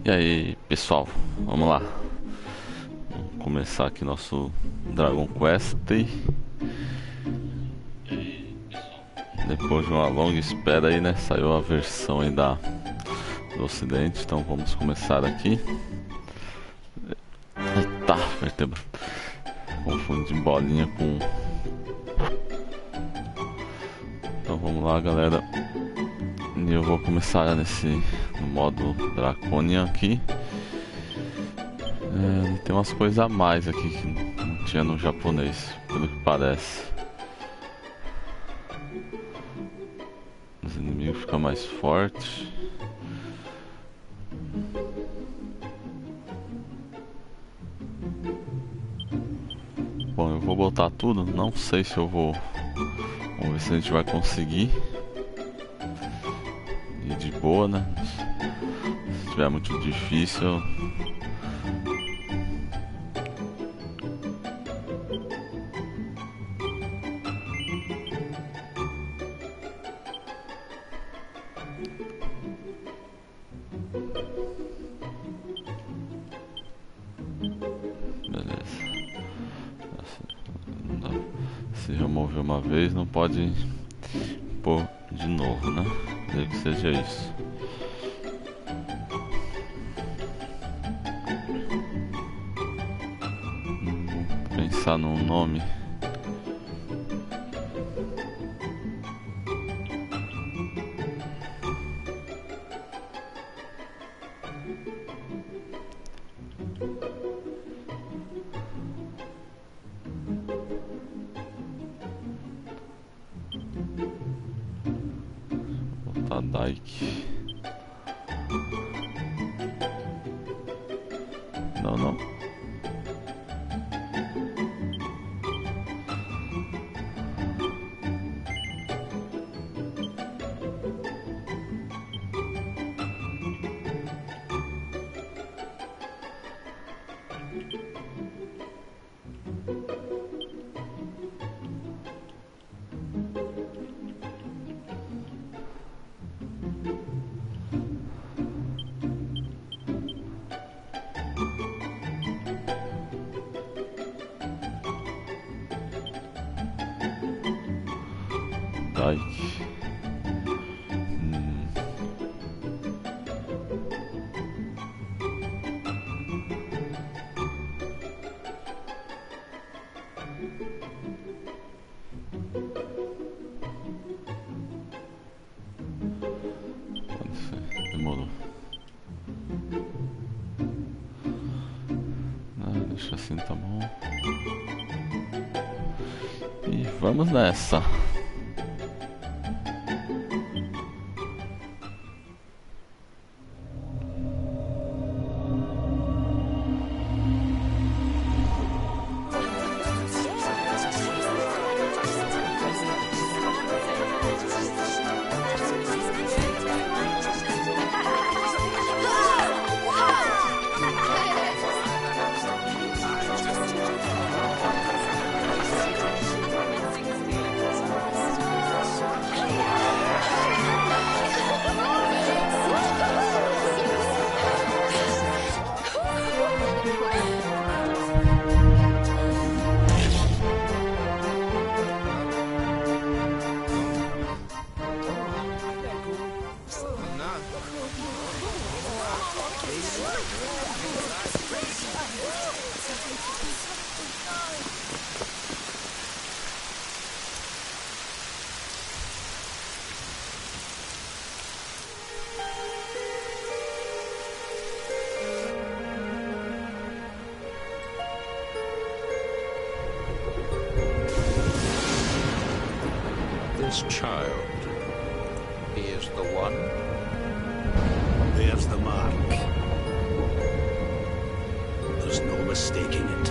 E aí pessoal, vamos lá. Vamos começar aqui nosso Dragon Quest. Depois de uma longa espera aí, né? Saiu a versão aí do ocidente. Então vamos começar aqui. Eita, vertebra. Confundi bolinha com... Então vamos lá, galera. E eu vou começar no modo draconian aqui. Tem umas coisas a mais aqui que não tinha no japonês, pelo que parece. Os inimigos ficam mais fortes. Bom, eu vou botar tudo. Não sei se eu vou... Vamos ver se a gente vai conseguir. E de boa, né? Se tiver muito difícil... Se remover uma vez, não pode pôr de novo, né? Quer que seja isso. Vou pensar num nome. Dike. Não, não. Dike. Demorou. Deixa assim, tá bom. E vamos nessa. This child, he is the one? There's the mark. There's no mistaking it.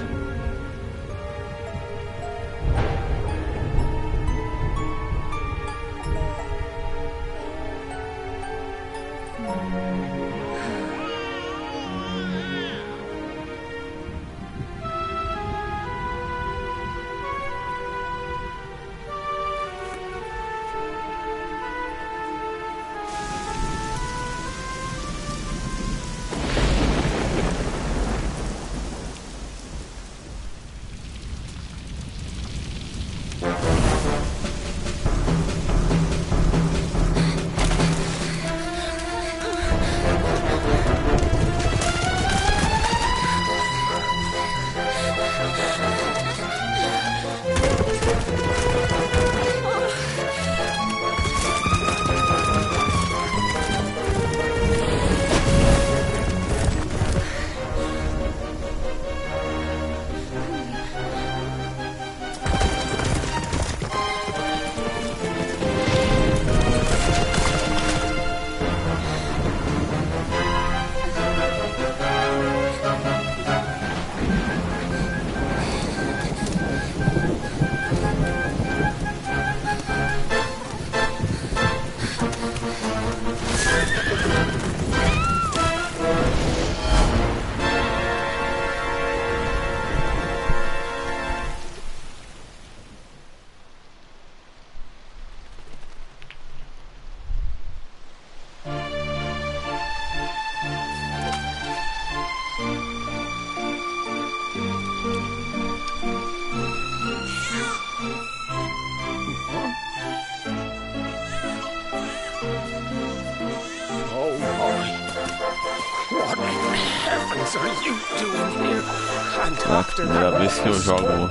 É a primeira vez que eu jogo um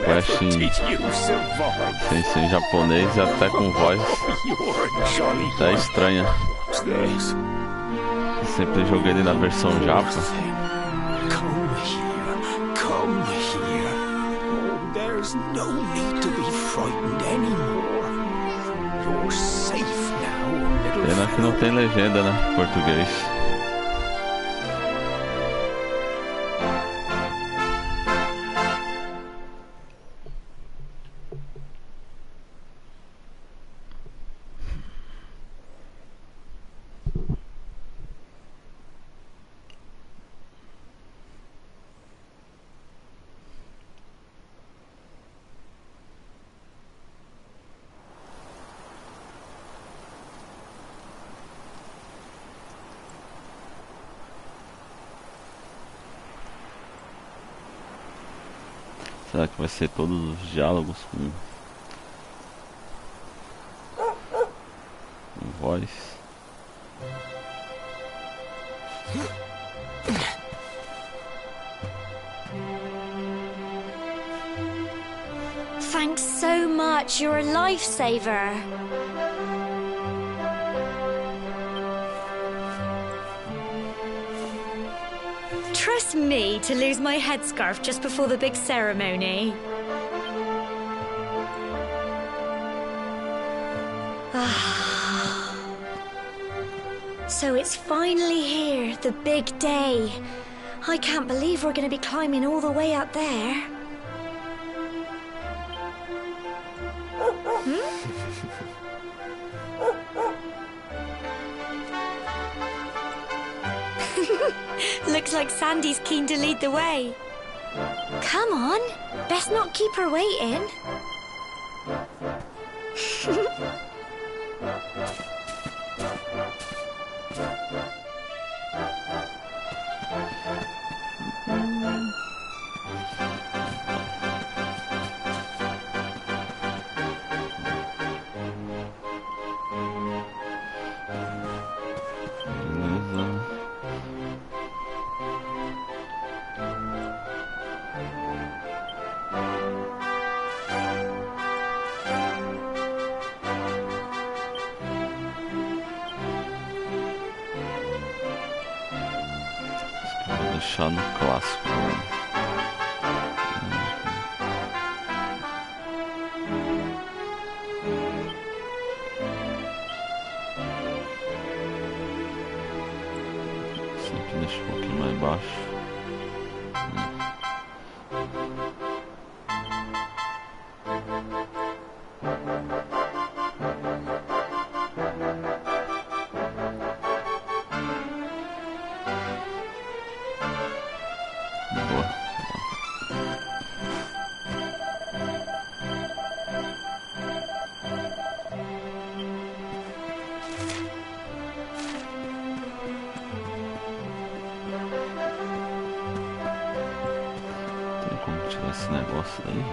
Quest sem japonês e até com voz até estranha. Sempre joguei ele na versão japa. Pena que não tem legenda, né? Português. Será que vai ser todos os diálogos com voz? Thanks so much, you're a lifesaver. Trust me to lose my headscarf just before the big ceremony. So it's finally here, the big day. I can't believe we're going to be climbing all the way up there. Looks like Sandy's keen to lead the way. Come on, best not keep her waiting. Beleza. deixar no clássico, mano. Sempre deixa um pouquinho mais baixo. Como tirar esse negócio daí?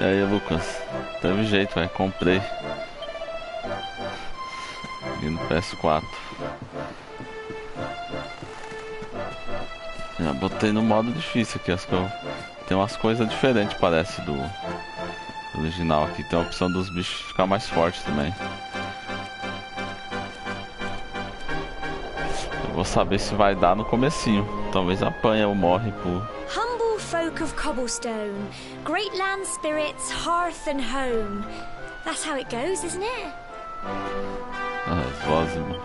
E aí, Lucas? Teve jeito, velho. Comprei. E no Ps4. Já botei no modo difícil aqui. Acho que tem umas coisas diferentes, parece, do original aqui. Tem a opção dos bichos ficar mais fortes também. Eu vou saber se vai dar no comecinho. Talvez apanha ou morre por... Folk of cobblestone, great land spirits, hearth and home. That's how it goes, isn't it? As vozes.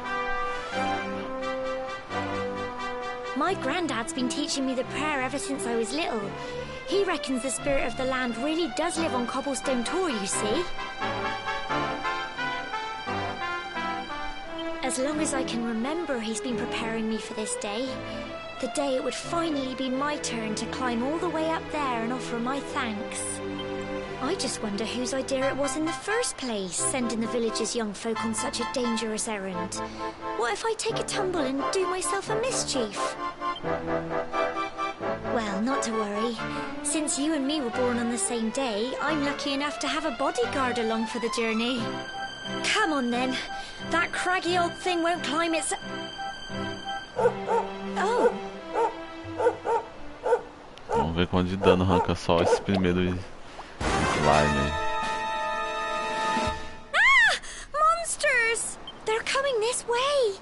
My granddad's been teaching me the prayer ever since I was little. He reckons the spirit of the land really does live on Cobblestone Tor, you see. As long as I can remember, he's been preparing me for this day. The day it would finally be my turn to climb all the way up there and offer my thanks. I just wonder whose idea it was in the first place, sending the village's young folk on such a dangerous errand. What if I take a tumble and do myself a mischief? Well, not to worry. Since you and me were born on the same day, I'm lucky enough to have a bodyguard along for the journey. Come on then. That craggy old thing won't climb its... Oh! Vamos ver quanto de dano arranca só esse primeiro slime aí. Ah! Monsters! They're coming this way!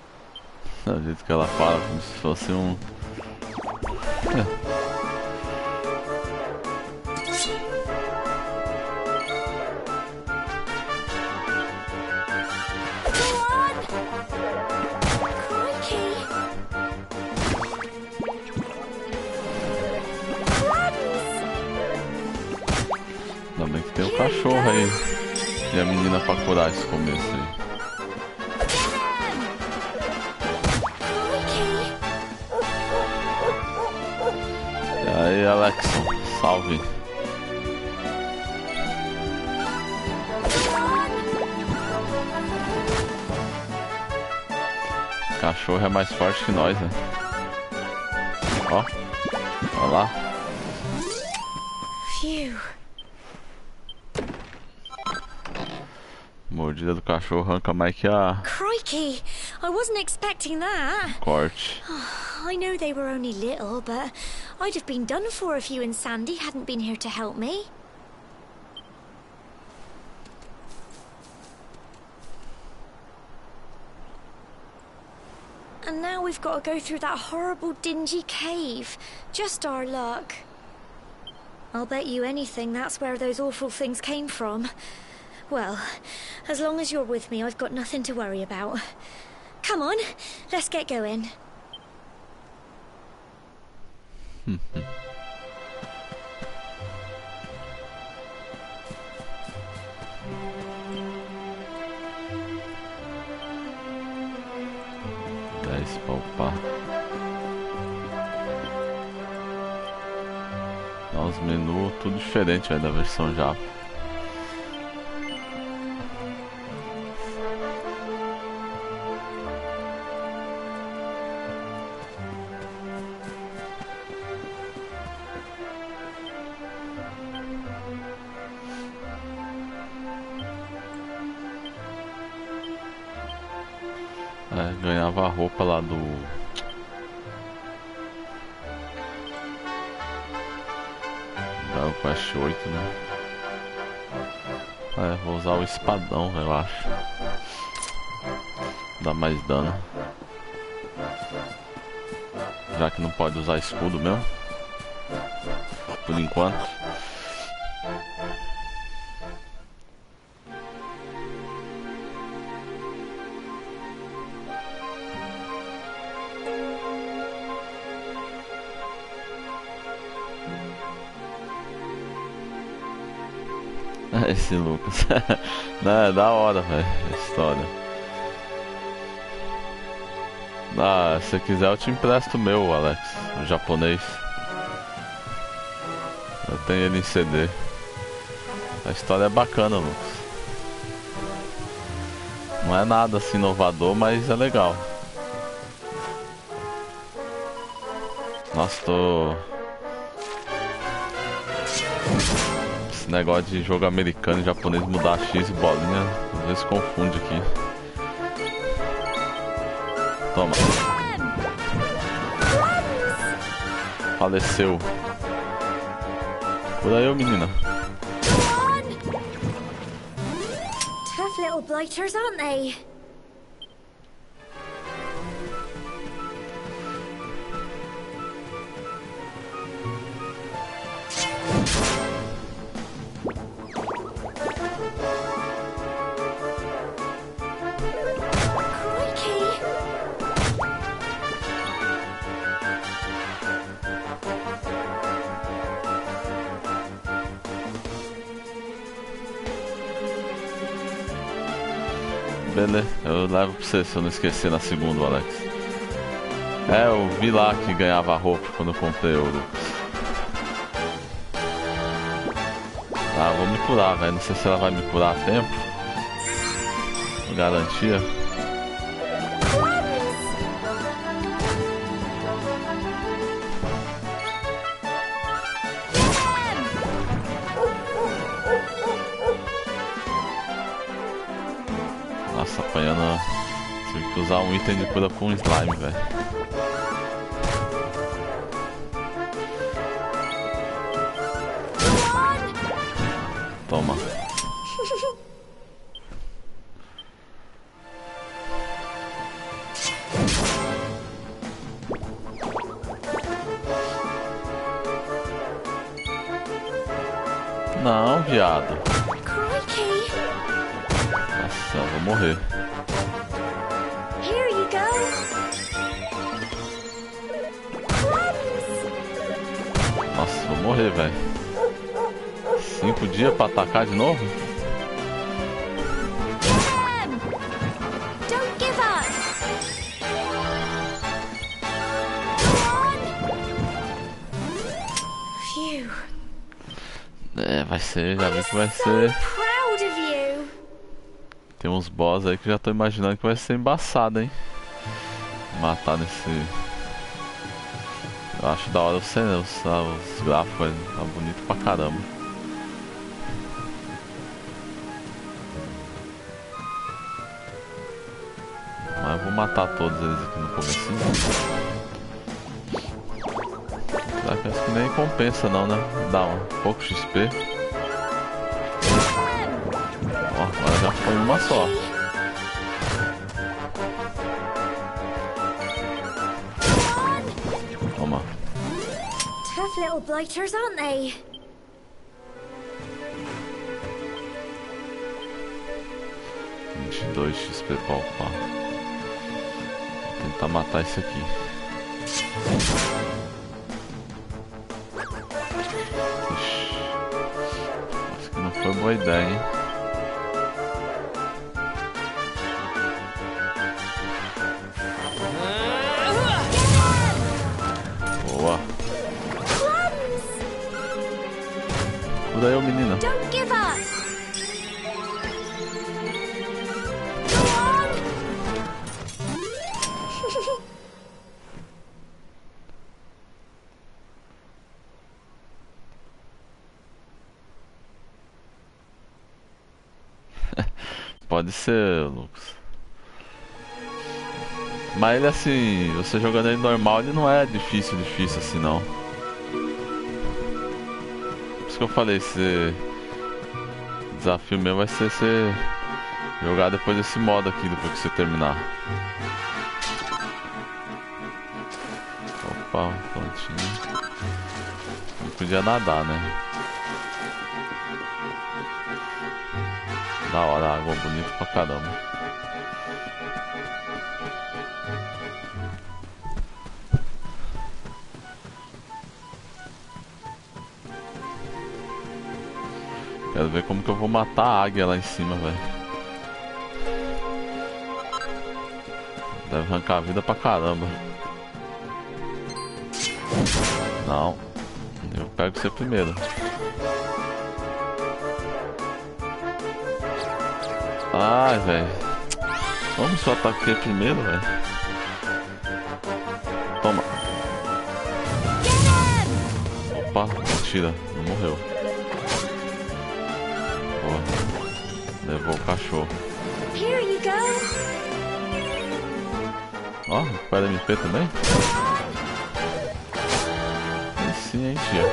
Do jeito que ela fala, como se fosse um... Ainda bem que tem o cachorro aí e a menina pra curar esse começo aí. E aí, Alexon, salve. O cachorro é mais forte que nós, né? Ó, olha lá. Phew. Mordida do cachorro arranca mais que a... Crikey! I wasn't expecting that. corte. I know they were only little, but I'd have been done for if you and Sandy hadn't been here to help me. And now we've got to go through that horrible dingy cave. Just our luck. I'll bet you anything that's where those awful things came from. Well, as long as you're with me, I've got nothing to worry about. Come on, let's get going. 10 pra upar. Dá os menus, tudo diferente, véio, da versão Japa. ganhava a roupa lá do... Da Quest 8, né? Vou usar o espadão, eu acho. Dá mais dano. Já que não pode usar escudo mesmo. Por enquanto. Esse Lucas. Não, é da hora, velho, a história. Se você quiser eu te empresto o meu, Alex, o japonês. Eu tenho ele em CD. A história é bacana, Lucas. Não é nada assim inovador, mas é legal. Nossa, esse negócio de jogo americano e japonês mudar X e bolinha, às vezes confunde aqui. Toma. Faleceu. Cura eu, menina. Tough little blighters, aren't they? Beleza, eu levo pra você se eu não esquecer na segunda, Alex. Eu vi lá que ganhava roupa quando eu comprei o Lucas. Vou me curar, velho. Não sei se ela vai me curar a tempo. Garantia. Nossa, apanhando. Tive que usar um item de cura com slime, velho. Toma. Não, viado. Nossa, eu vou morrer. Here you go. Nossa, vou morrer, velho. 5 dias pra atacar de novo? Don't give up. Phew. Vai ser, já vi que vai So ser. proud of you. Tem uns boss aí que já tô imaginando que vai ser embaçado, hein? Matar nesse... Eu acho da hora os gráficos, tá bonito pra caramba. Mas eu vou matar todos eles aqui no comecinho. Acho que nem compensa não, né? Dá um pouco XP. Ó, agora já foi uma só. Toma. Tough little blighters, aren't they? $22 XP pra upar. Vou tentar matar esse aqui. Ixi. Acho que não foi boa ideia, hein? Boa. Cura eu, menina. Don't give up. Pode ser, Lucas. Mas ele assim, você jogando ele normal, ele não é difícil assim não. Por isso que eu falei, esse desafio meu vai ser você jogar depois desse modo aqui, depois que você terminar. Opa, prontinho. Não podia nadar, né? Da hora, a água bonita pra caramba. Quero ver como que eu vou matar a águia lá em cima, velho. Deve arrancar a vida pra caramba. Não. Eu pego você primeiro. Ai, velho. Vamos só atacar primeiro, velho. Toma. Opa, mentira. Não morreu. Boa. Levou o cachorro. Here you go. Ó, recupera MP também? E sim, hein, tia.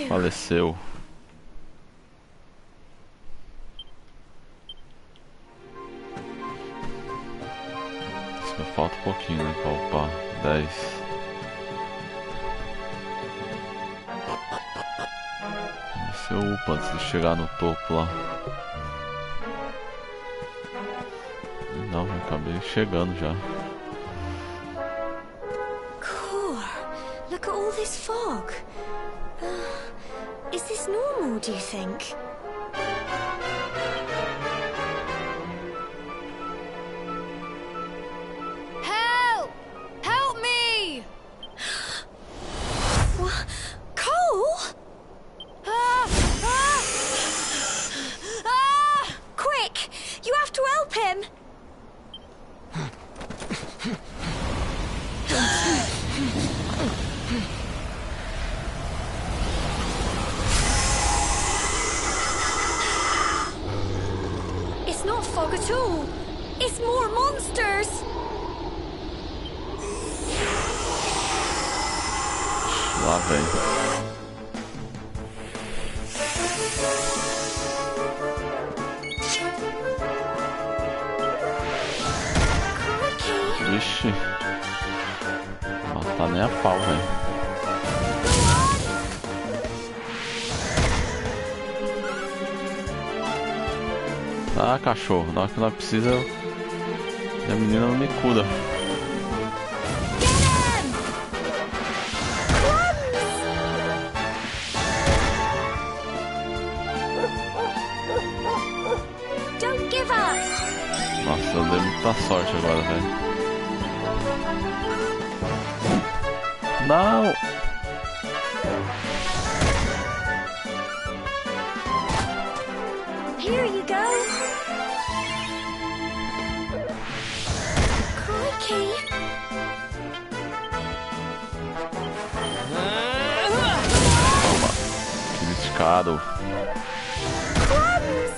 Faleceu. Só falta um pouquinho, né, pra upar. 10. Você upa antes de chegar no topo lá. Não, eu acabei chegando já. Cool. Look at all this fog. Is this normal, do you think? Help! Help me! What? Cole? Ah! Ah! Ah! Quick! You have to help him! It's not fog at all. It's more monsters. Lá vem. Vixe. Matar nem a pau, velho. Ah, cachorro, na hora que nós precisamos, a menina não me cura. Don't give up. Nossa, eu dei muita sorte agora, velho. Não! Here you go. Crikey. Criticado. Crumbs.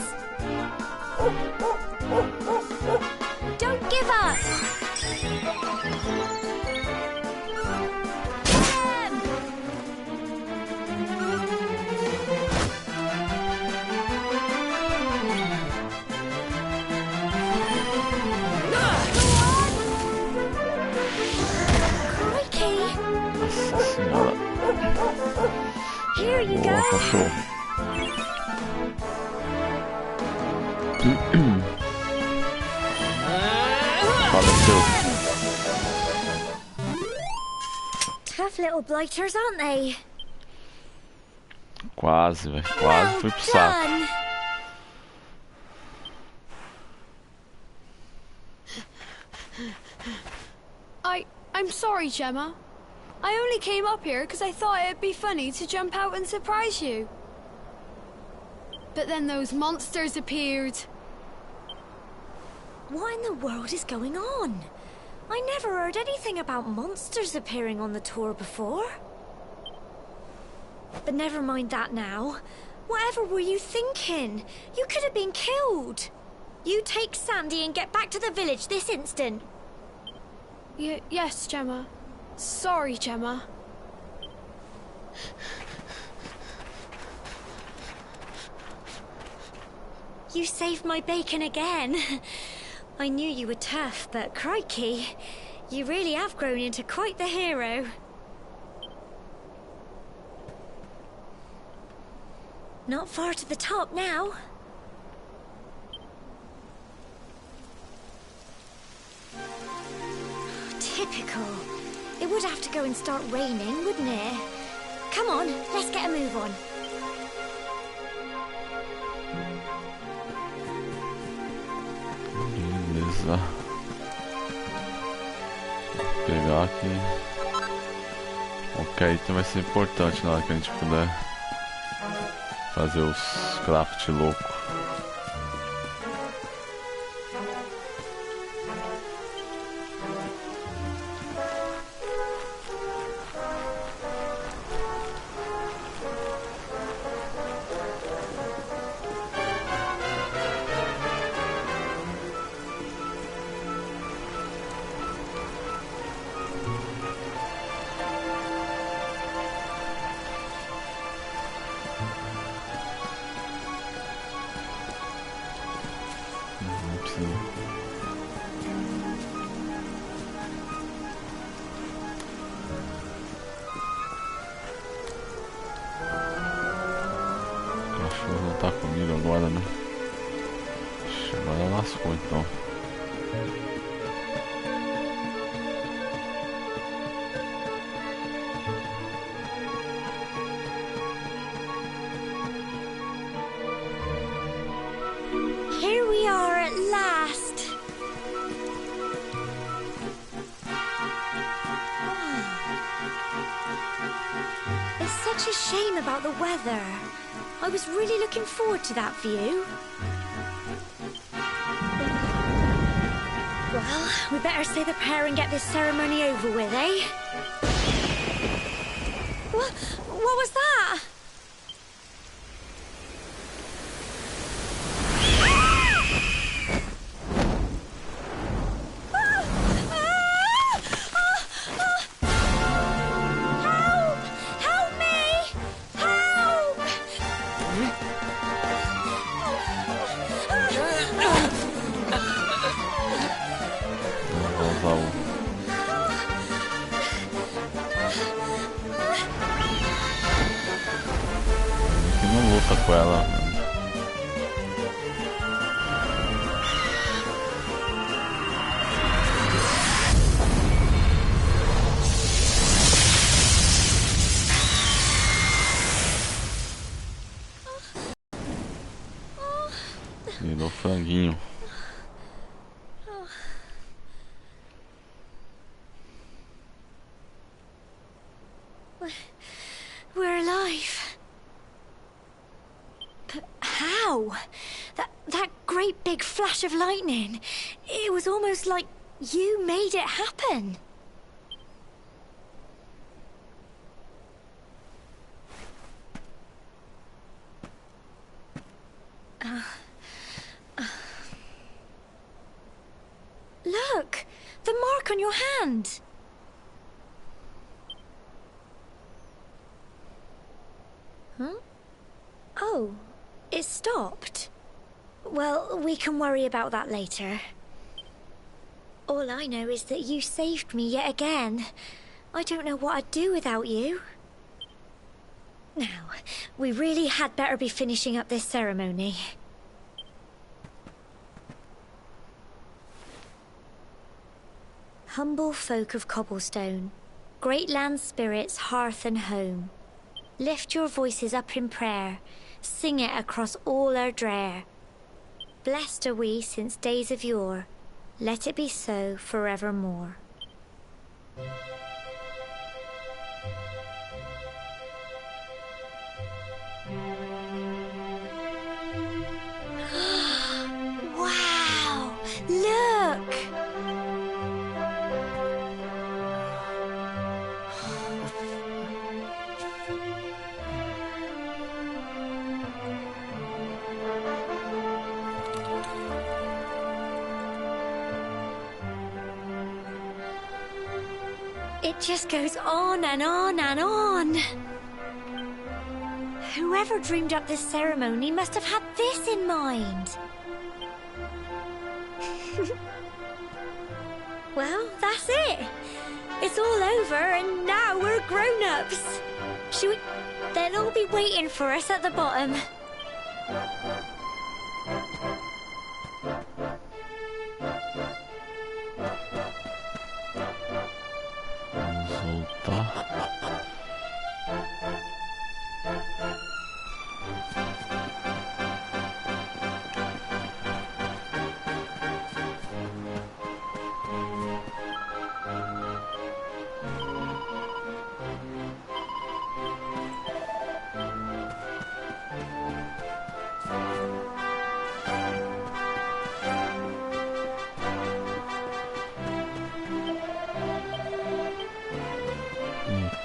Don't give up. Nossa senhora. Here you Boa, go. cachorro. Faleceu. Tough little blighters, aren't they? Quase, velho. Quase fui pro saco. Done. I'm sorry, Gemma. I only came up here because I thought it'd be funny to jump out and surprise you. But then those monsters appeared. What in the world is going on? I never heard anything about monsters appearing on the tour before. But never mind that now. Whatever were you thinking? You could have been killed. You take Sandy and get back to the village this instant. Yes, Gemma. Sorry, Gemma. You saved my bacon again. I knew you were tough, but crikey, you really have grown into quite the hero. Not far to the top now. Typical. It would have to go and start raining, wouldn't it? Come on, let's get a move on. Beleza. Vou pegar aqui. Ok, item vai ser importante na hora que a gente puder fazer os craft louco. Tá comigo agora, né? Agora lascou então. Here we are at last. It's such a shame about the weather. I was really looking forward to that view. Well, we better say the prayer and get this ceremony over with, eh? What was that? Com ela. Virou franguinho. We're alive. How? That great big flash of lightning. It was almost like you made it happen. Look! The mark on your hand! Huh? Oh. It stopped. Well, we can worry about that later. All I know is that you saved me yet again. I don't know what I'd do without you. Now, we really had better be finishing up this ceremony. Humble folk of cobblestone, great land spirits, hearth and home, lift your voices up in prayer. Sing it across all our drear. Blessed are we since days of yore. Let it be so forevermore. Wow! Look! It just goes on and on and on. Whoever dreamed up this ceremony must have had this in mind. Well, that's it. It's all over and now we're grown-ups. Should we... They'll all be waiting for us at the bottom.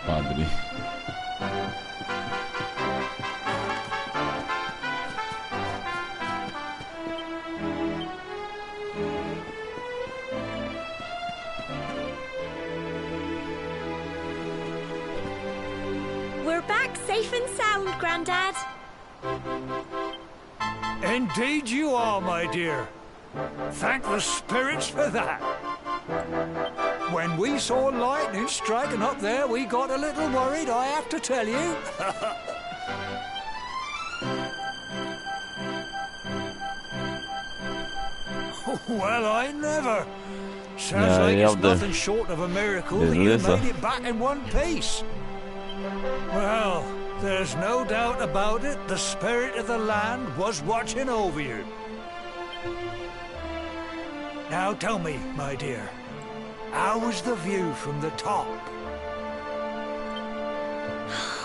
Padre. We're back safe and sound, Grandad. Indeed you are, my dear. Thank the spirits for that. When we saw lightning striking up there, we got a little worried, I have to tell you. Well, I never. Sounds like it's nothing short of a miracle that you made it back in one piece. Well, there's no doubt about it, the spirit of the land was watching over you. Now tell me, my dear, how was the view from the top?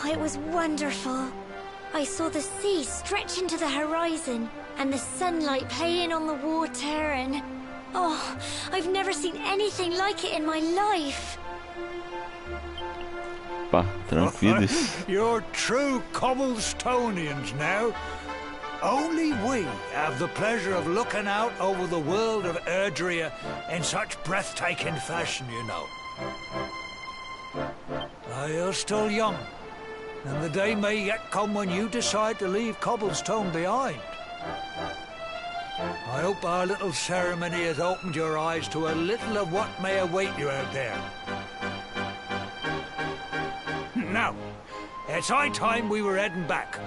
It was wonderful. I saw the sea stretch into the horizon and the sunlight playing on the water and... Oh, I've never seen anything like it in my life. Pá, tranquilos. You're true Cobblestonians now. Only we have the pleasure of looking out over the world of Erdrea in such breathtaking fashion, you know. You're still young, and the day may yet come when you decide to leave Cobblestone behind. I hope our little ceremony has opened your eyes to a little of what may await you out there. Now, it's high time we were heading back.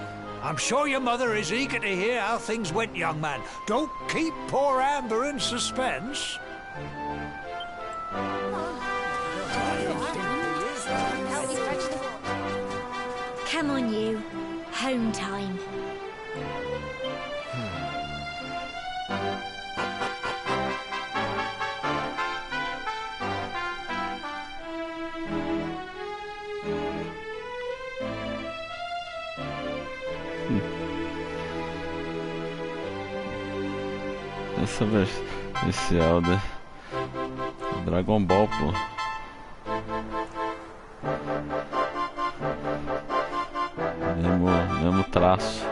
I'm sure your mother is eager to hear how things went, young man. Don't keep poor Amber in suspense. Come on, you. Home time. Essa versão, esse Elder Dragon Ball, pô. Mesmo traço.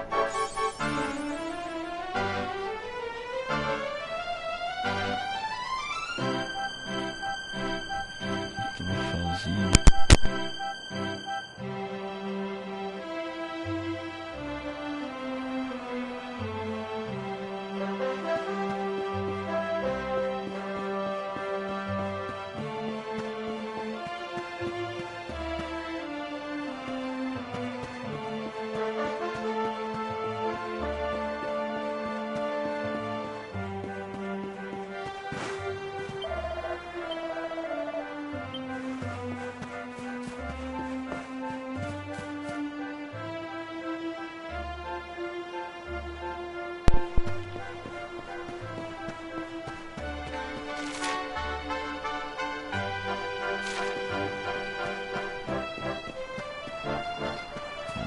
Troféuzinho.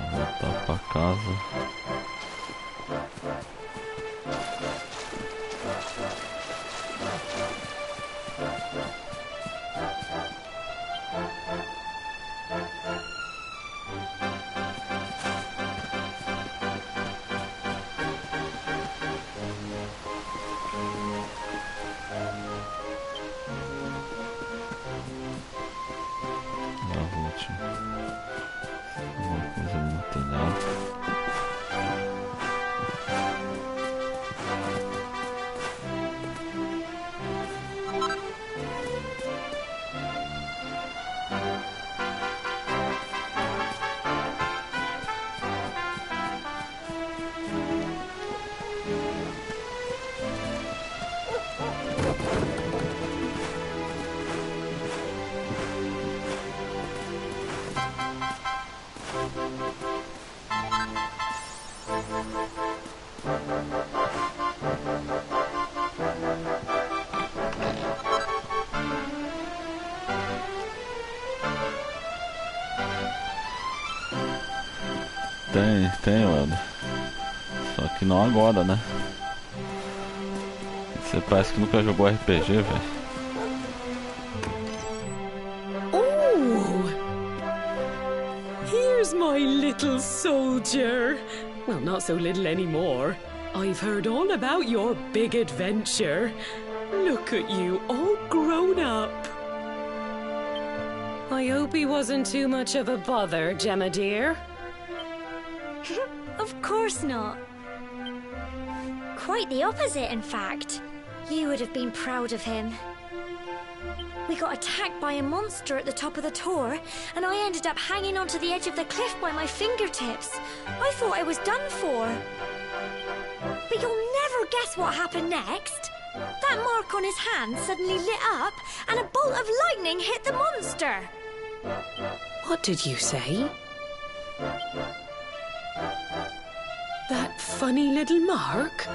Voltar pra casa. tem, Welder. Só que não agora, né? Você parece que nunca jogou RPG, velho. Oh! Here's my little soldier. Well, not so little anymore. I've heard all about your big adventure. Look at you, all grown up. I hope he wasn't too much of a bother, Gemma dear. Of course not. Quite the opposite, in fact. You would have been proud of him. We got attacked by a monster at the top of the tor, and I ended up hanging onto the edge of the cliff by my fingertips. I thought I was done for. But you'll never guess what happened next. That mark on his hand suddenly lit up, and a bolt of lightning hit the monster. What did you say? That funny little mark?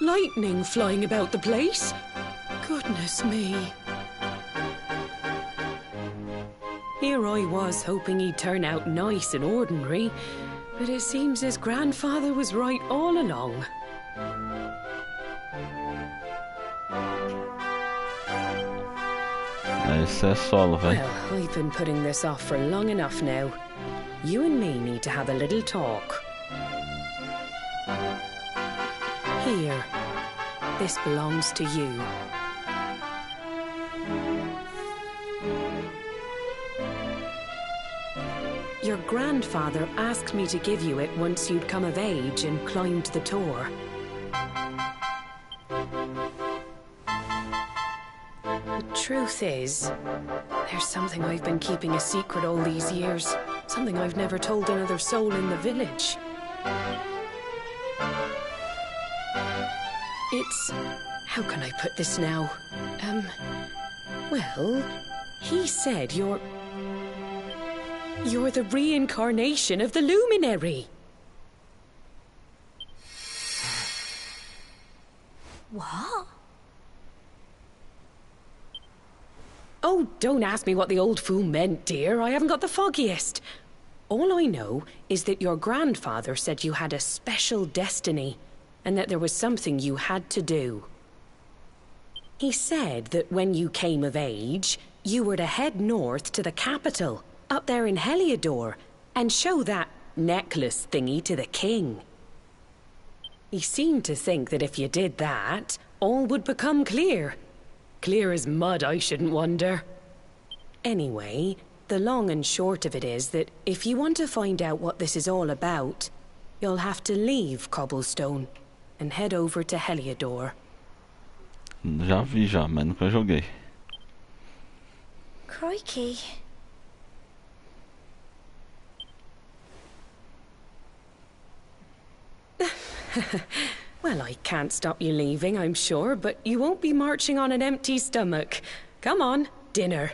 Lightning flying about the place? Goodness me. Here I was hoping he'd turn out nice and ordinary, but it seems his grandfather was right all along. Esse é solo, velho. Well, I've been putting this off for long enough now. You and me need to have a little talk. Here. This belongs to you. Your grandfather asked me to give you it once you'd come of age and climbed the tor. The truth is, there's something I've been keeping a secret all these years. Something I've never told another soul in the village. It's... how can I put this now? Well, he said you're the reincarnation of the luminary. What? Oh, don't ask me what the old fool meant, dear. I haven't got the foggiest. All I know is that your grandfather said you had a special destiny, and that there was something you had to do. He said that when you came of age, you were to head north to the capital, up there in Heliodor, and show that necklace thingy to the king. He seemed to think that if you did that, all would become clear. Clear as mud, I shouldn't wonder. Anyway, the long and short of it is that if you want to find out what this is all about, you'll have to leave Cobblestone and head over to Heliodor. Já vi já, mas nunca joguei. Crikey. Well, I can't stop you leaving, I'm sure, but you won't be marching on an empty stomach. Come on, dinner.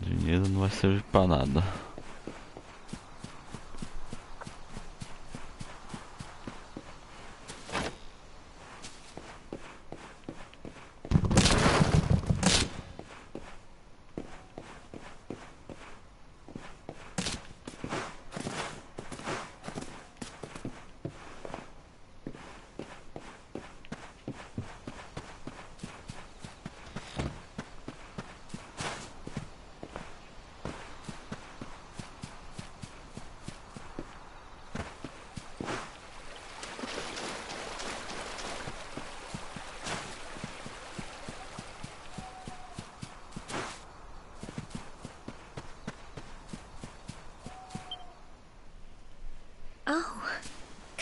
Dinheiro não vai servir pra nada.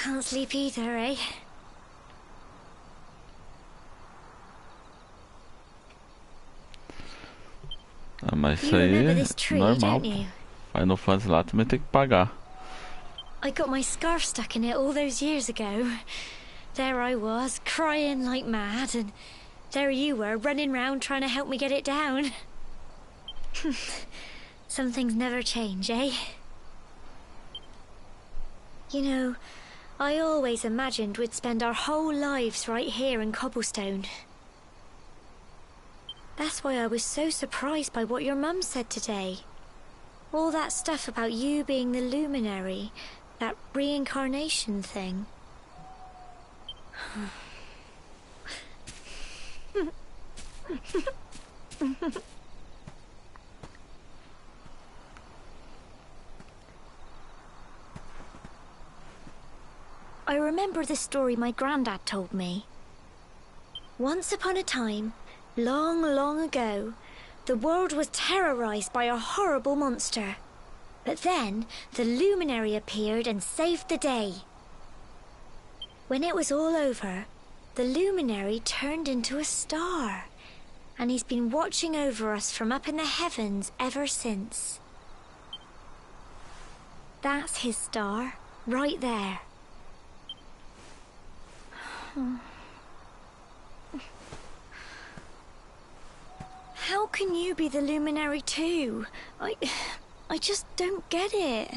Can't sleep either, eh? Ah, mas isso aí é normal. Final Fantasy lá também tem que pagar. I got my scarf stuck in it all those years ago. There I was, crying like mad, and there you were, running round trying to help me get it down. Some things never change, eh? You know, I always imagined we'd spend our whole lives right here in Cobblestone. That's why I was so surprised by what your mum said today. All that stuff about you being the luminary, that reincarnation thing. I remember the story my granddad told me. Once upon a time, long, long ago, the world was terrorized by a horrible monster. But then, the luminary appeared and saved the day. When it was all over, the luminary turned into a star, and he's been watching over us from up in the heavens ever since. That's his star, right there. How can you be the luminary too? I just don't get it.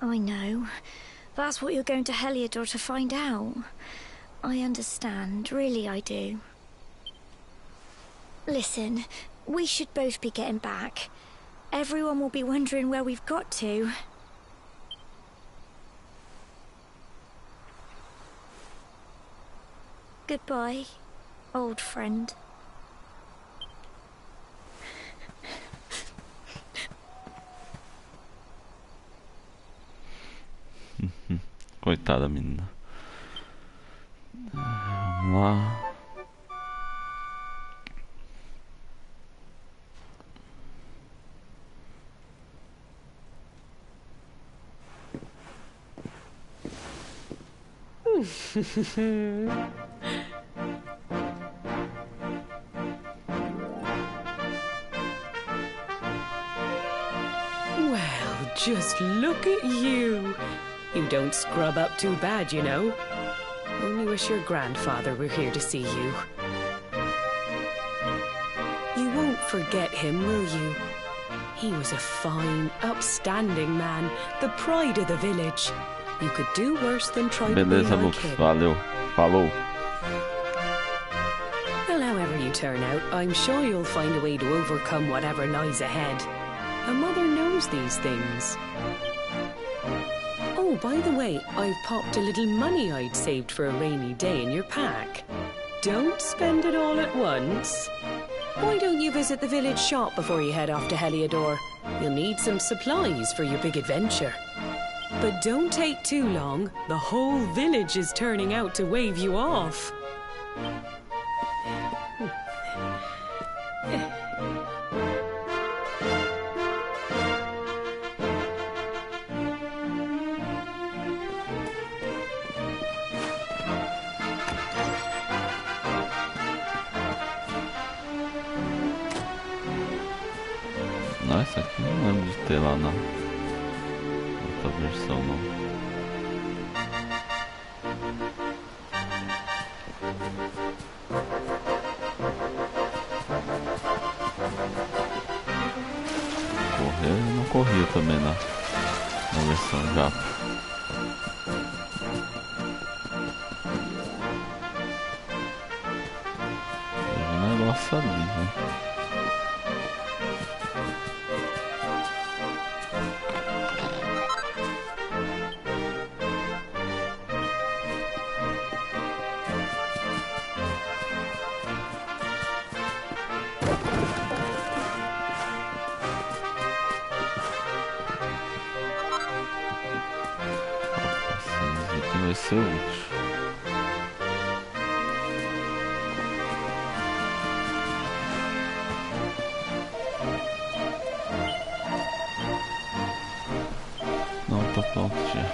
I know. That's what you're going to Heliodor to find out. I understand, really I do. Listen, we should both be getting back. Everyone will be wondering where we've got to. Goodbye, old friend. Coitada menina. Vamos lá. Well, just look at you. You don't scrub up too bad, you know. Only wish your grandfather were here to see you. You won't forget him, will you? He was a fine, upstanding man, the pride of the village. You could do worse than try to be Beleza, like Lucas. him. Valeu. Falou. Well, however you turn out, I'm sure you'll find a way to overcome whatever lies ahead. A mother knows these things. Oh, by the way, I've popped a little money I'd saved for a rainy day in your pack. Don't spend it all at once. Why don't you visit the village shop before you head off to Heliodor? You'll need some supplies for your big adventure. But don't take too long. The whole village is turning out to wave you off. Nossa, aqui não lembro de ter lá na outra versão não. Correr eu não corria também na versão japa. Teve um negócio ali, né? Vai ser útil. Não, tá pronto já.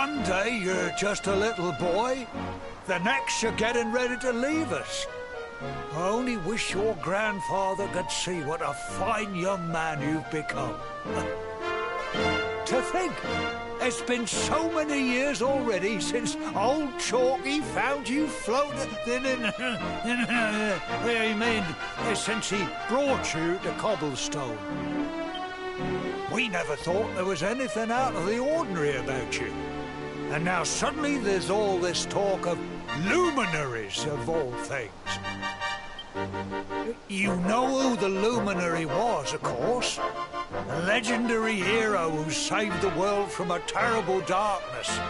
One day you're just a little boy, the next you're getting ready to leave us. I only wish your grandfather could see what a fine young man you've become. To think, it's been so many years already since old Chalky found you floating since he brought you to Cobblestone. We never thought there was anything out of the ordinary about you. And now suddenly there's all this talk of luminaries of all things. You know who the luminary was, of course. A legendary hero who saved the world from a terrible darkness.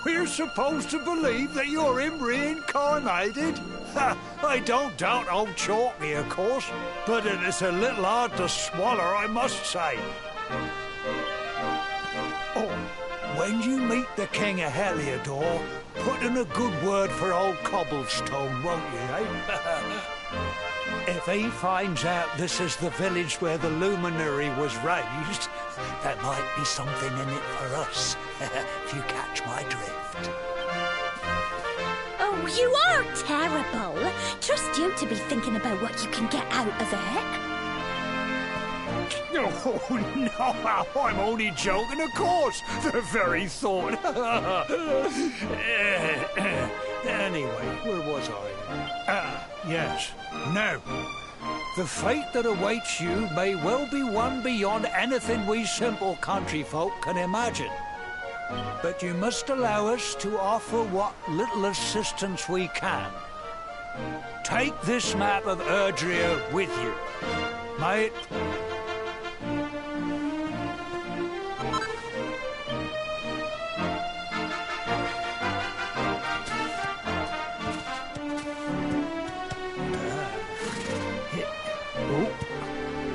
We're supposed to believe that you're him reincarnated? I don't doubt old Chalky, of course, but it's a little hard to swallow, I must say. Oh, when you meet the King of Heliodor, put in a good word for old Cobblestone, won't you, eh? If he finds out this is the village where the luminary was raised, there might be something in it for us, if you catch my drift. Oh, you are terrible. Trust you to be thinking about what you can get out of it. Oh, no, I'm only joking, of course. The very thought. Anyway, where was I? Yes. Now, the fate that awaits you may well be one beyond anything we simple country folk can imagine. But you must allow us to offer what little assistance we can. Take this map of Erdrea with you. May it...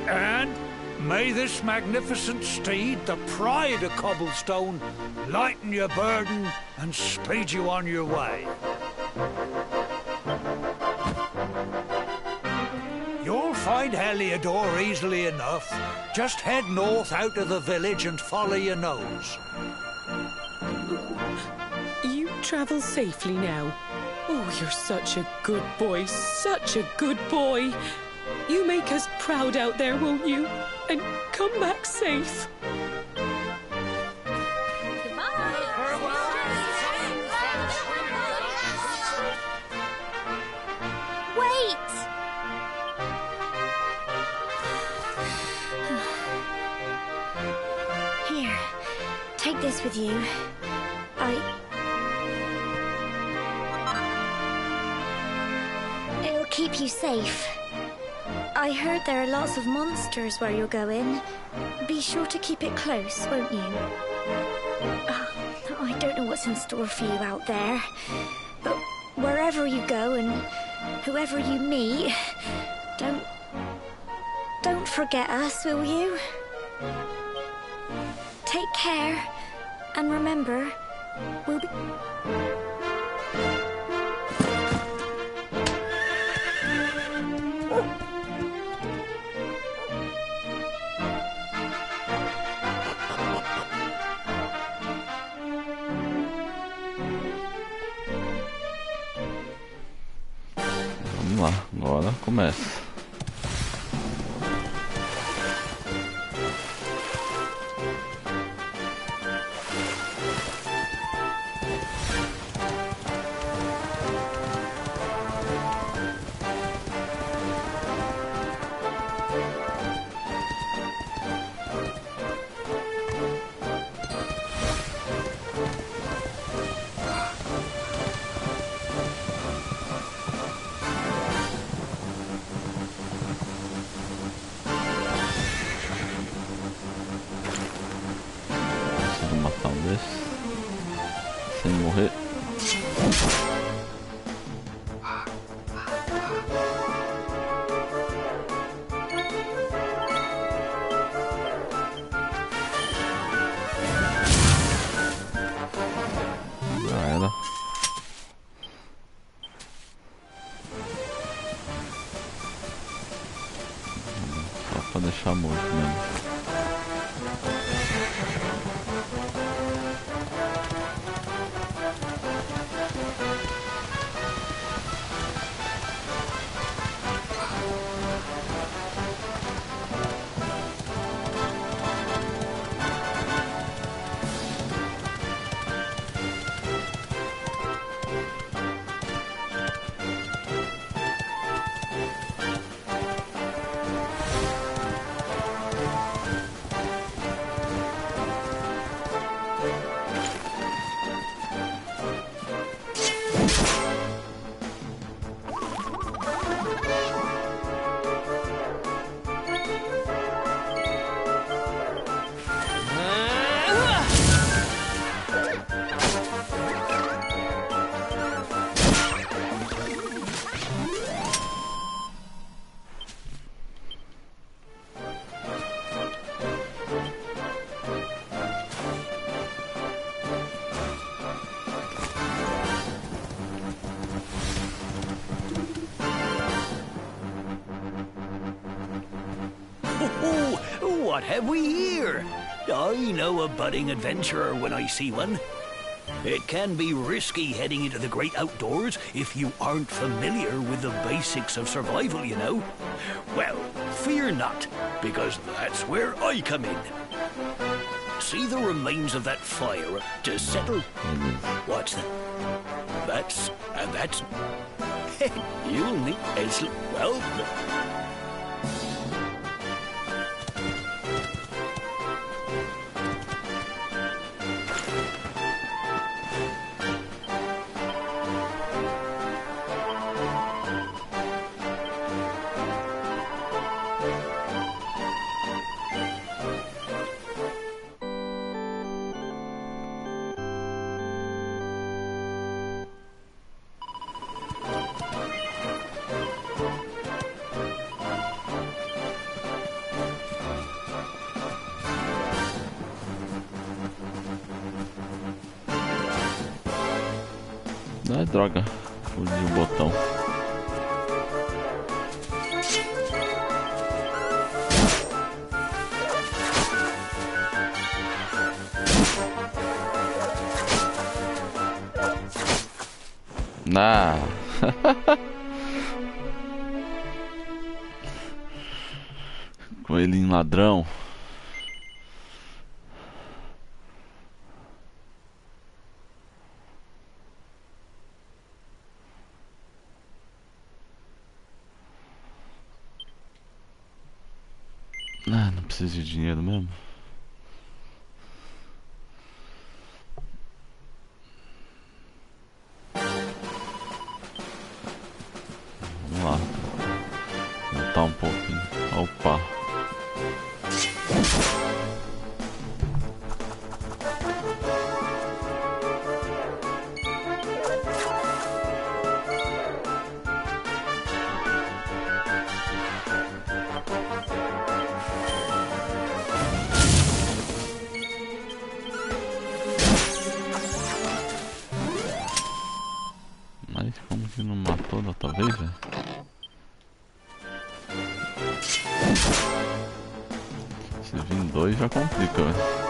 And may this magnificent steed, the pride of Cobblestone, lighten your burden and speed you on your way. You'll find Heliodor easily enough. Just head north out of the village and follow your nose. You travel safely now. Oh, you're such a good boy, such a good boy. You make us proud out there, won't you? And come back safe. Wait! Here, take this with you. It'll keep you safe. I heard there are lots of monsters where you're going. Be sure to keep it close, won't you? I don't know what's in store for you out there, but wherever you go and whoever you meet, don't forget us, will you? Take care, and remember, we'll be... Vamos lá, agora começa. Sem morrer. Já era. Só pra deixar morto mesmo. What have we here? I know a budding adventurer when I see one. It can be risky heading into the great outdoors if you aren't familiar with the basics of survival, you know. Well, fear not, because that's where I come in. See the remains of that fire to settle? What's that? That's... You'll need... Well... Ai, droga, fudi o botão. Ah. Coelhinho ladrão. Ah, não preciso de dinheiro mesmo. Vamos lá. Voltar um pouquinho. Opa. Mas como que não matou da outra vez, velho? Se vir dois já complica, velho.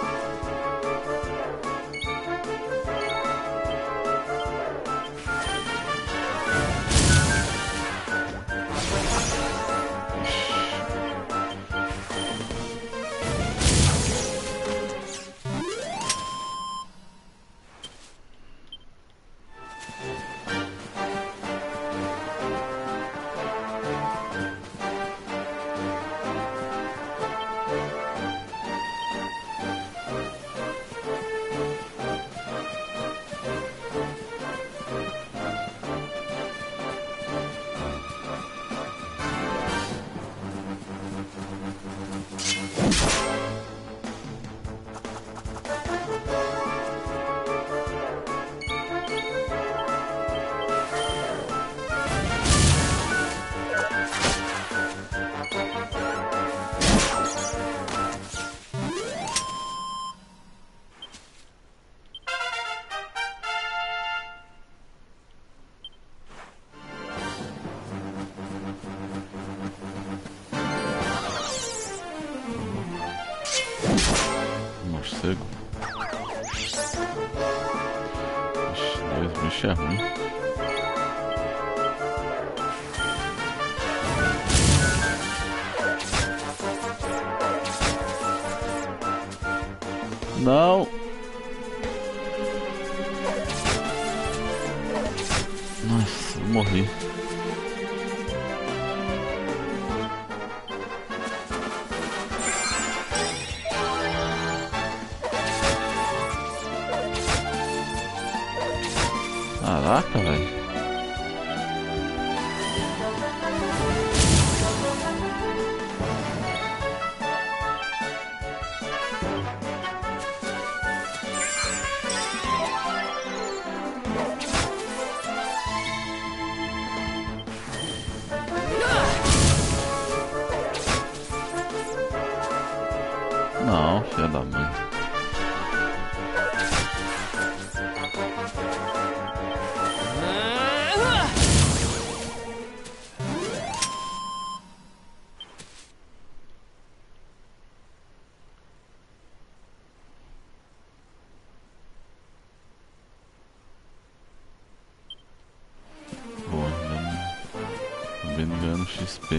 Morcego. Ixi, dois bichos é ruim. Não. Nossa, eu morri. Caraca, velho. Não, filha da mãe.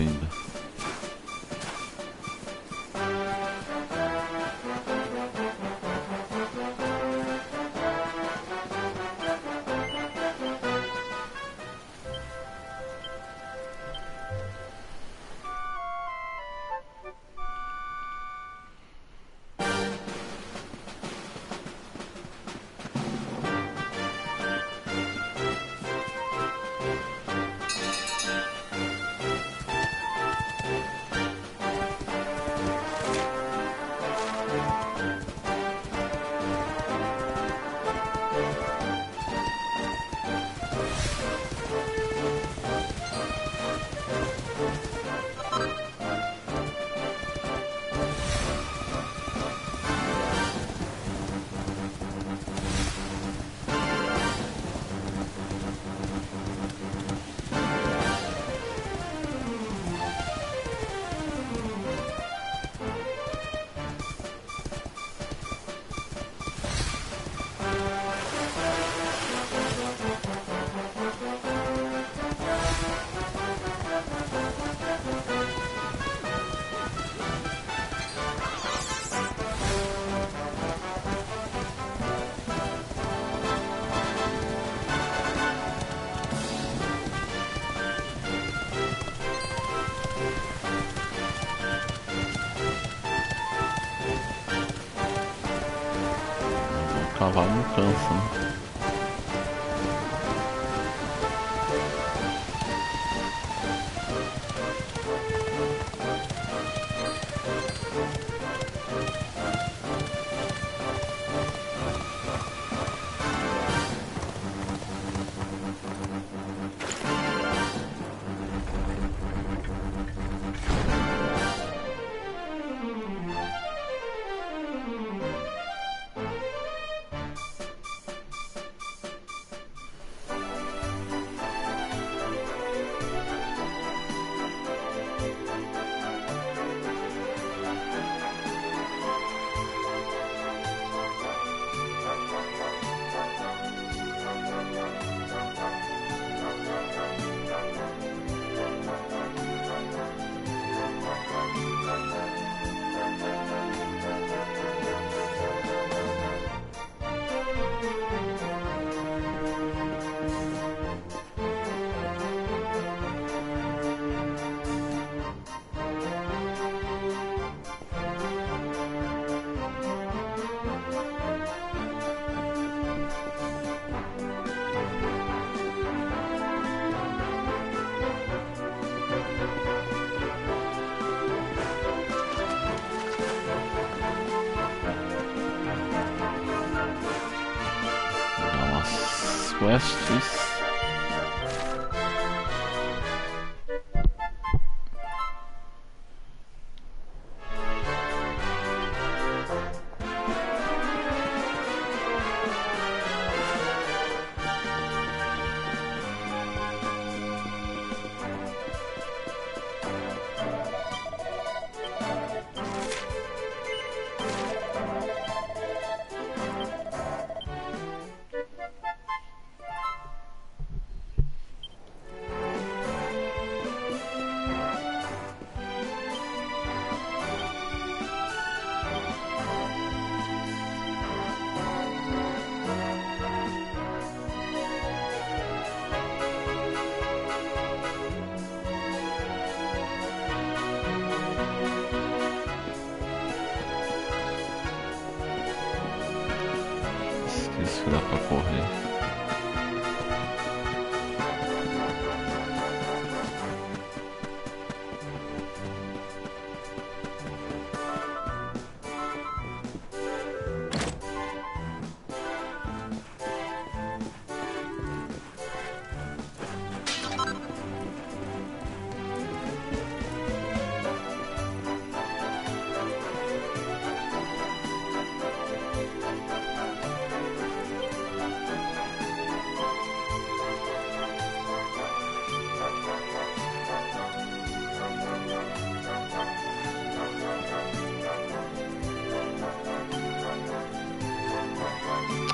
ainda. O cavalo não cansa, né? Quests. Isso que dá pra correr.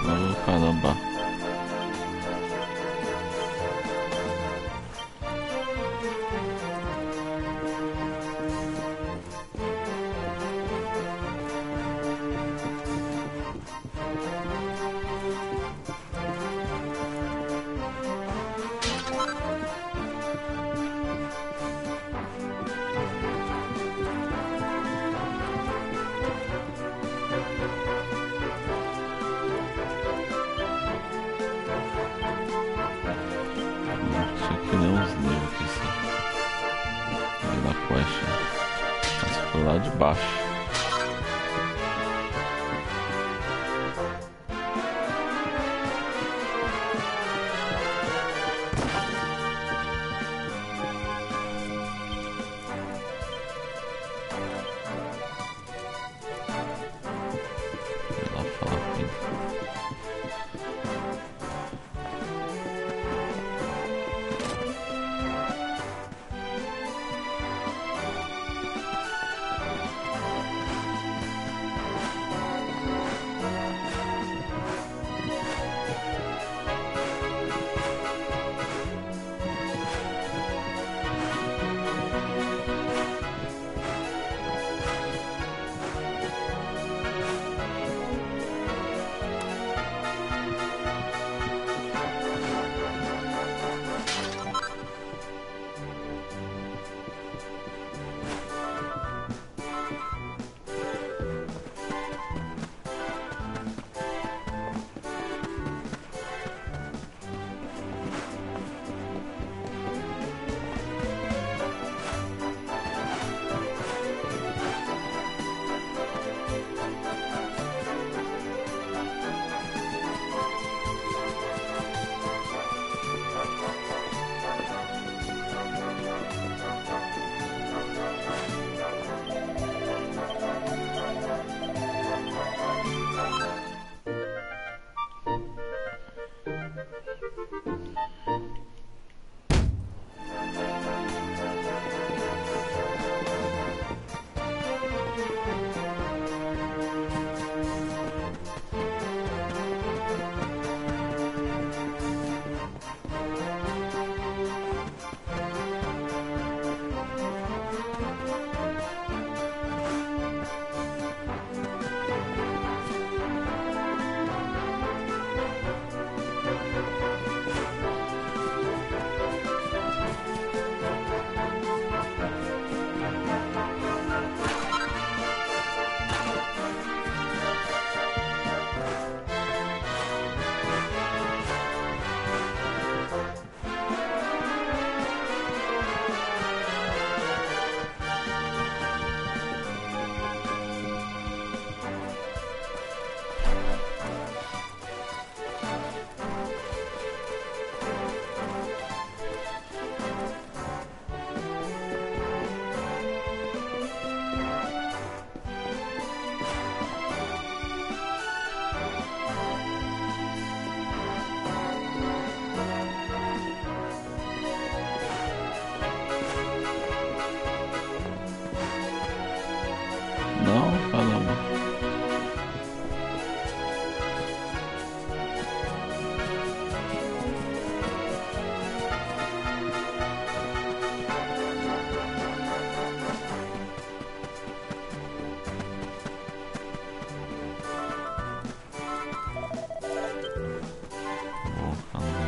Oh, caramba. que nem uns livros aqui, assim. Ali na quest. Mas foi lá de baixo.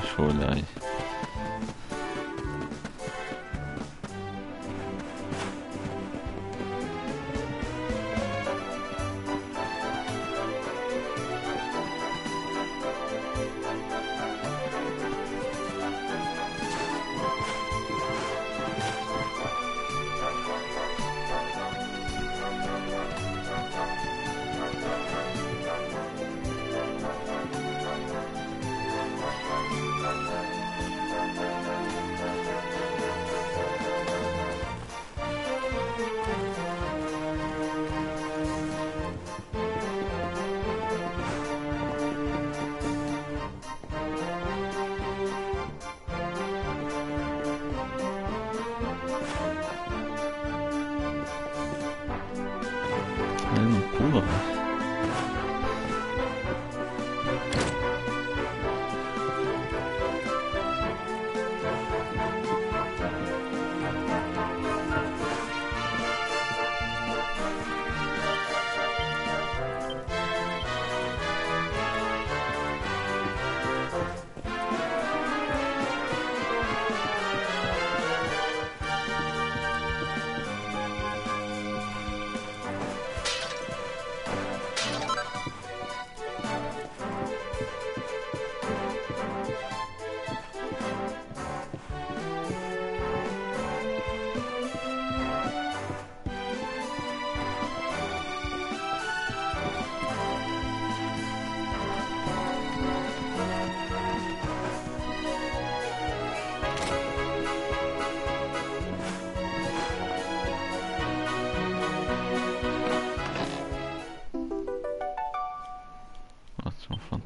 Deixa eu olhar aí. Ele não pula, velho.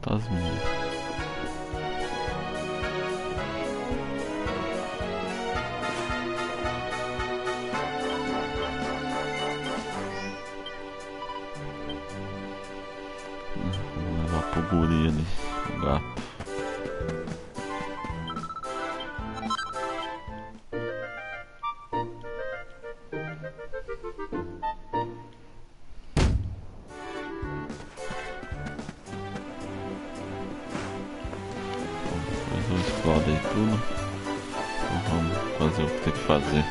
fantasminha. Vou levar pro guri ali, o gato. Explode aí tudo. Então vamos fazer o que tem que fazer.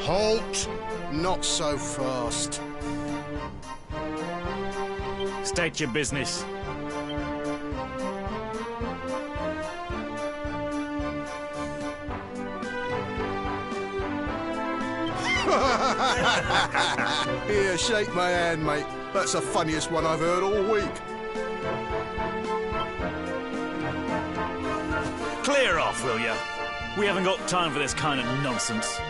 Halt! Not so fast. State your business. Here, shake my hand, mate. That's the funniest one I've heard all week. Clear off, will ya? We haven't got time for this kind of nonsense.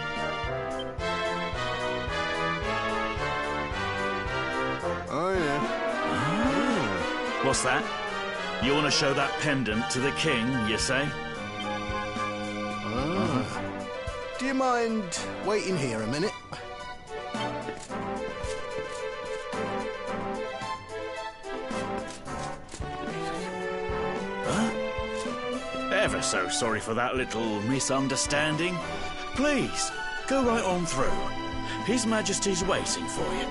Oh, yeah. What's that? You want to show that pendant to the king, you say? Do you mind waiting here a minute? Ever so sorry for that little misunderstanding. Please, go right on through. His Majesty's waiting for you.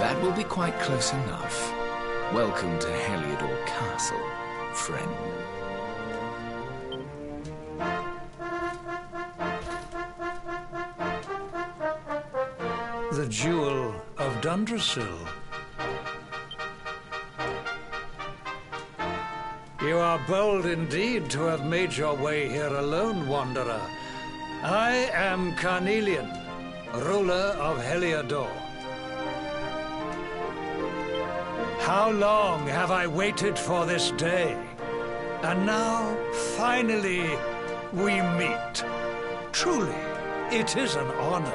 That will be quite close enough. Welcome to Heliodor Castle, friend. The Jewel of Dundrasil. You are bold indeed to have made your way here alone, wanderer. I am Carnelian, ruler of Heliodor. How long have I waited for this day? And now, finally, we meet. Truly, it is an honor.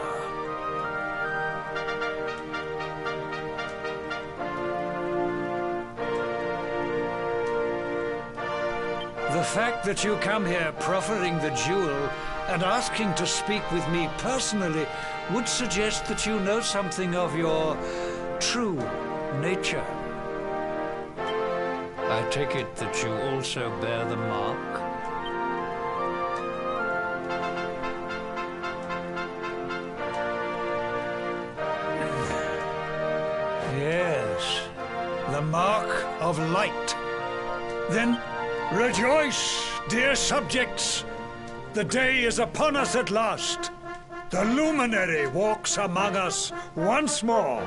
The fact that you come here proffering the jewel and asking to speak with me personally would suggest that you know something of your true nature. I take it that you also bear the mark? Yes, the mark of light. Then rejoice, dear subjects! The day is upon us at last. The luminary walks among us once more.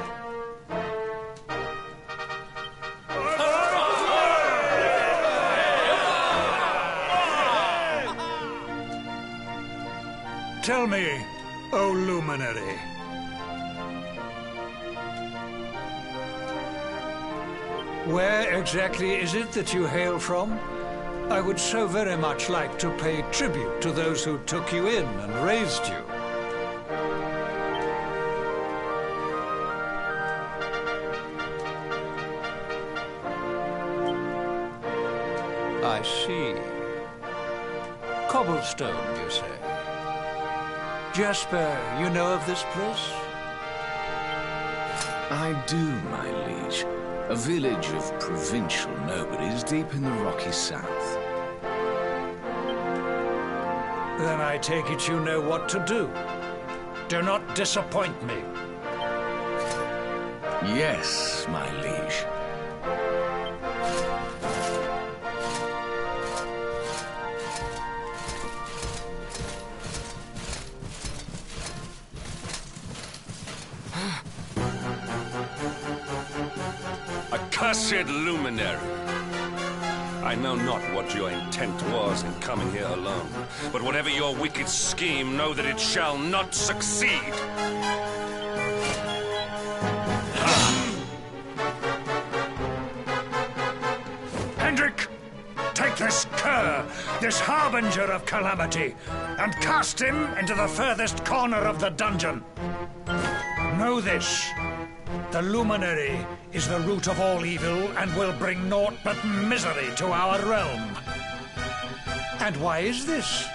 Tell me, O luminary, where exactly is it that you hail from? I would so very much like to pay tribute to those who took you in and raised you. I see. Cobblestone, you say? Jasper, you know of this place? I do, my liege. A village of provincial nobodies deep in the rocky south. Then I take it you know what to do. Do not disappoint me. Yes, my liege. Accursed luminary! I know not what your intent was in coming here alone, but whatever your wicked scheme, know that it shall not succeed! Hendrik! Take this cur, this harbinger of calamity, and cast him into the furthest corner of the dungeon. Know this. The luminary is the root of all evil and will bring naught but misery to our realm. And why is this?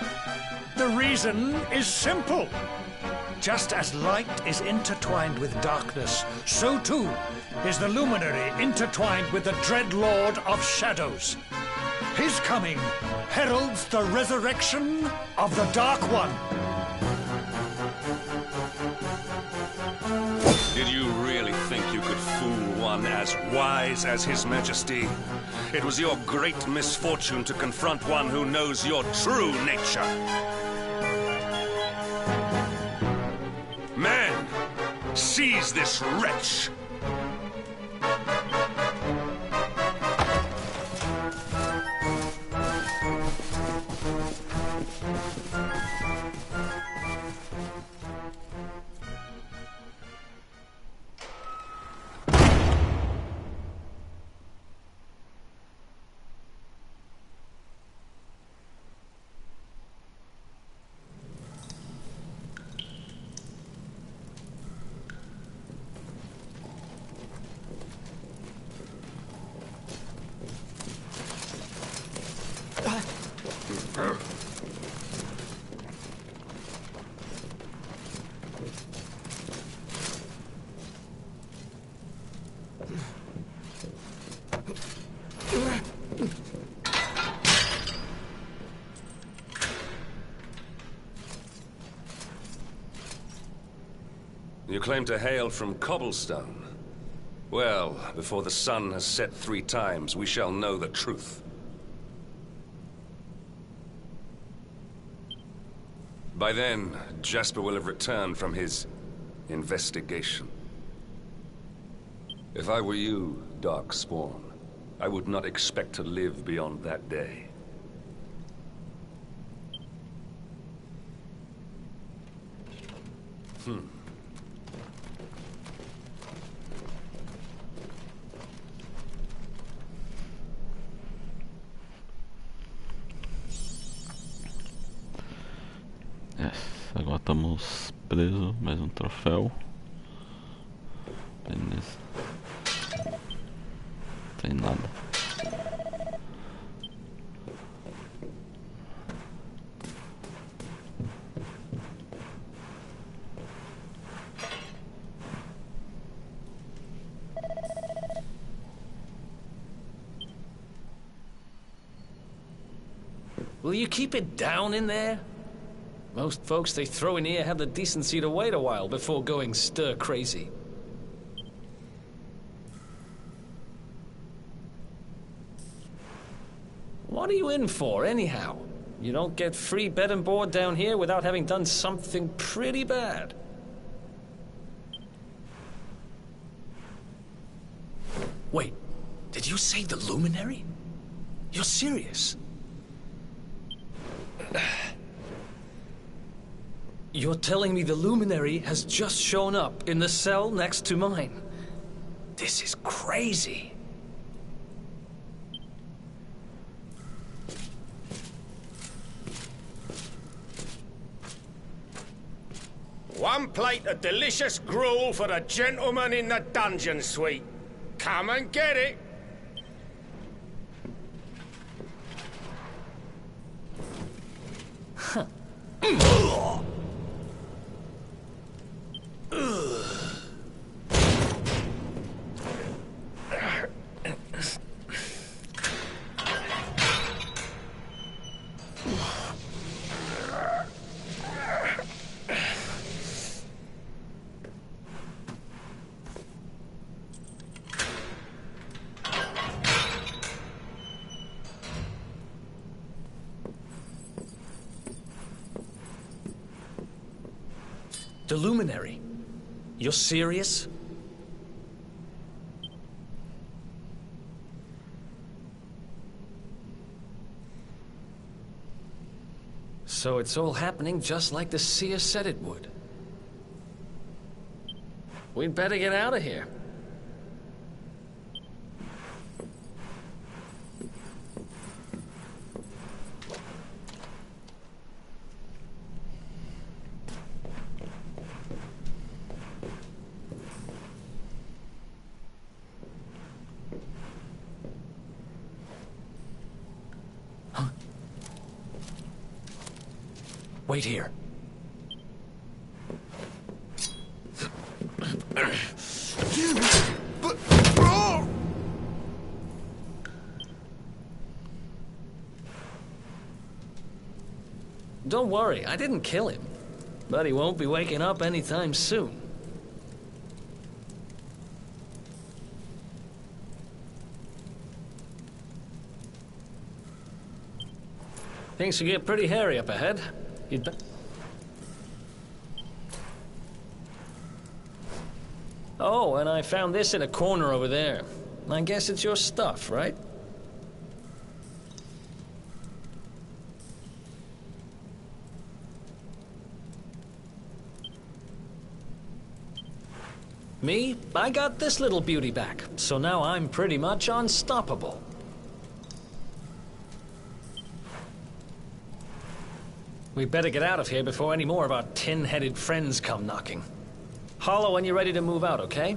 The reason is simple. Just as light is intertwined with darkness, so too is the luminary intertwined with the dread lord of shadows. His coming heralds the resurrection of the Dark One. Did you really think you could fool one as wise as His Majesty? It was your great misfortune to confront one who knows your true nature. Man, seize this wretch! You claim to hail from Cobblestone. Well, before the sun has set 3 times, we shall know the truth. By then, Jasper will have returned from his investigation. If I were you, Darkspawn, I would not expect to live beyond that day. Agora estamos presos, mais um troféu. Beleza. Não tem nada. Will you keep it down in there? Most folks they throw in here have the decency to wait a while before going stir crazy. What are you in for, anyhow? You don't get free bed and board down here without having done something pretty bad. Wait, did you say the Luminary? You're serious? You're telling me the Luminary has just shown up in the cell next to mine? This is crazy. One plate of delicious gruel for the gentleman in the dungeon suite. Come and get it. Huh. The luminary. You're serious? So it's all happening just like the seer said it would. We'd better get out of here. Wait here. Don't worry, I didn't kill him. But he won't be waking up anytime soon. Things will get pretty hairy up ahead. You'd be... Oh, and I found this in a corner over there. I guess it's your stuff, right? Me? I got this little beauty back, so now I'm pretty much unstoppable. We better get out of here before any more of our tin-headed friends come knocking. Holler when you're ready to move out, okay?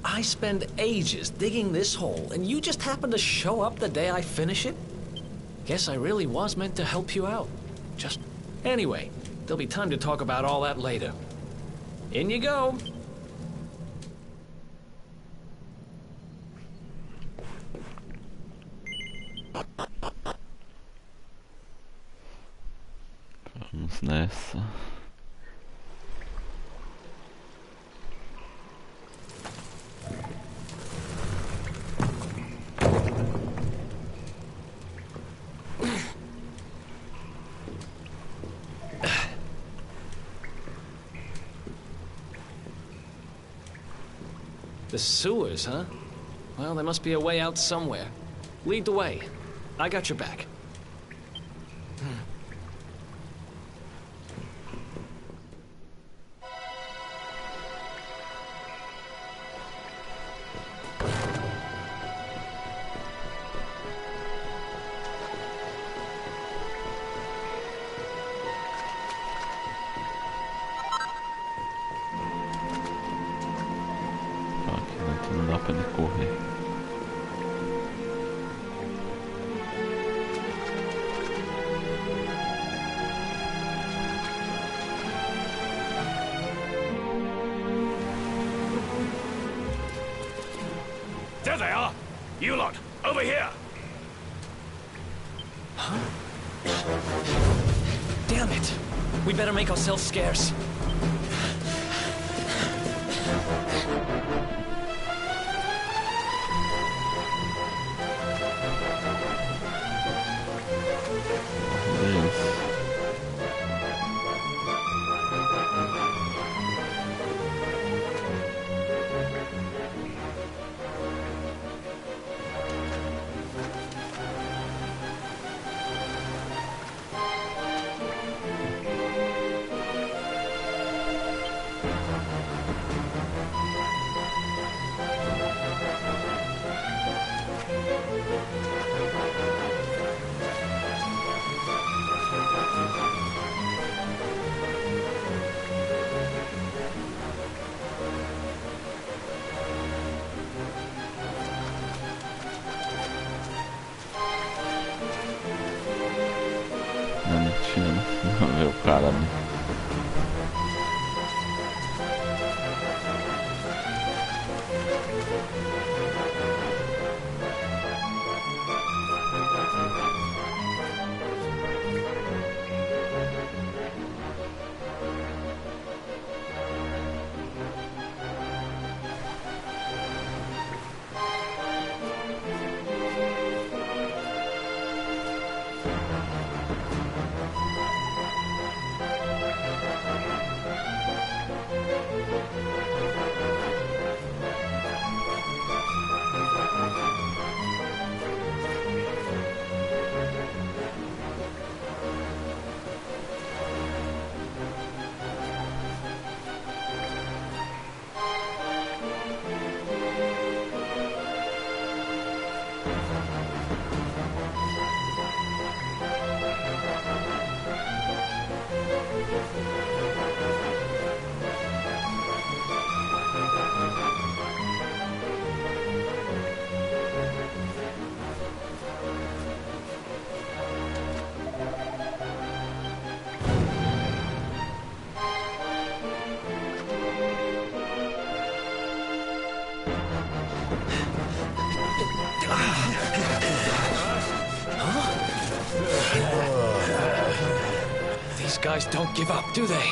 I spend ages digging this hole, and you just happen to show up the day I finish it? Guess I really was meant to help you out. Just... Anyway, there'll be time to talk about all that later. In you go. Vamos nessa. The sewers, huh? Well, there must be a way out somewhere. Lead the way. I got your back. Não dá pra ele correr. There they are! You lot, over here! Huh? Damn it! We better make ourselves scarce. Não é mentira, né? Vamos ver o cara ali. These guys don't give up, do they?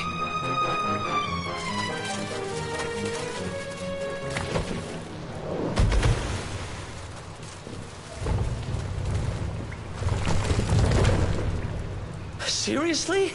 Seriously?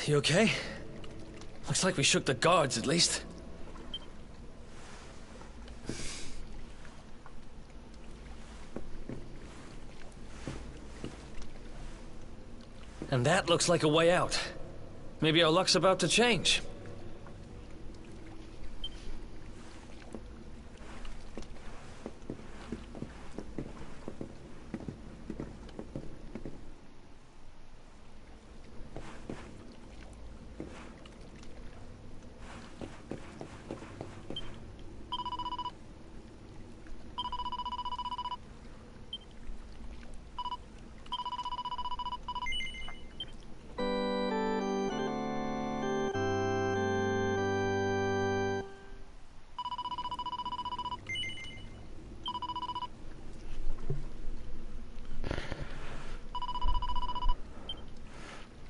You okay? Looks like we shook the guards, at least. And that looks like a way out. Maybe our luck's about to change.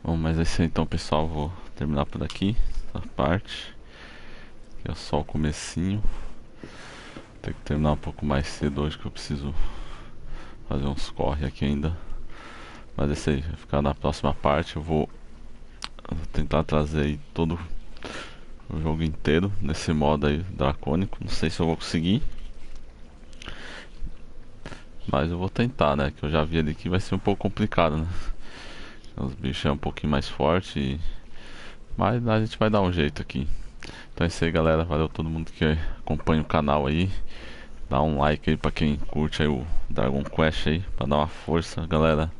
Bom, mas é isso aí então, pessoal, vou terminar por aqui essa parte, que é só o comecinho. Vou ter que terminar um pouco mais cedo hoje, que eu preciso fazer uns corre aqui ainda. Mas esse aí vai ficar na próxima parte. Eu vou tentar trazer aí todo o jogo inteiro nesse modo aí dracônico. Não sei se eu vou conseguir, mas eu vou tentar, né? Que eu já vi ali que vai ser um pouco complicado, né? Os bichos é um pouquinho mais forte, mas a gente vai dar um jeito aqui. Então é isso aí, galera. Valeu todo mundo que acompanha o canal aí. Dá um like aí pra quem curte aí o Dragon Quest aí, pra dar uma força, galera.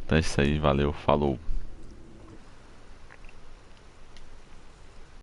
Então é isso aí, valeu, falou.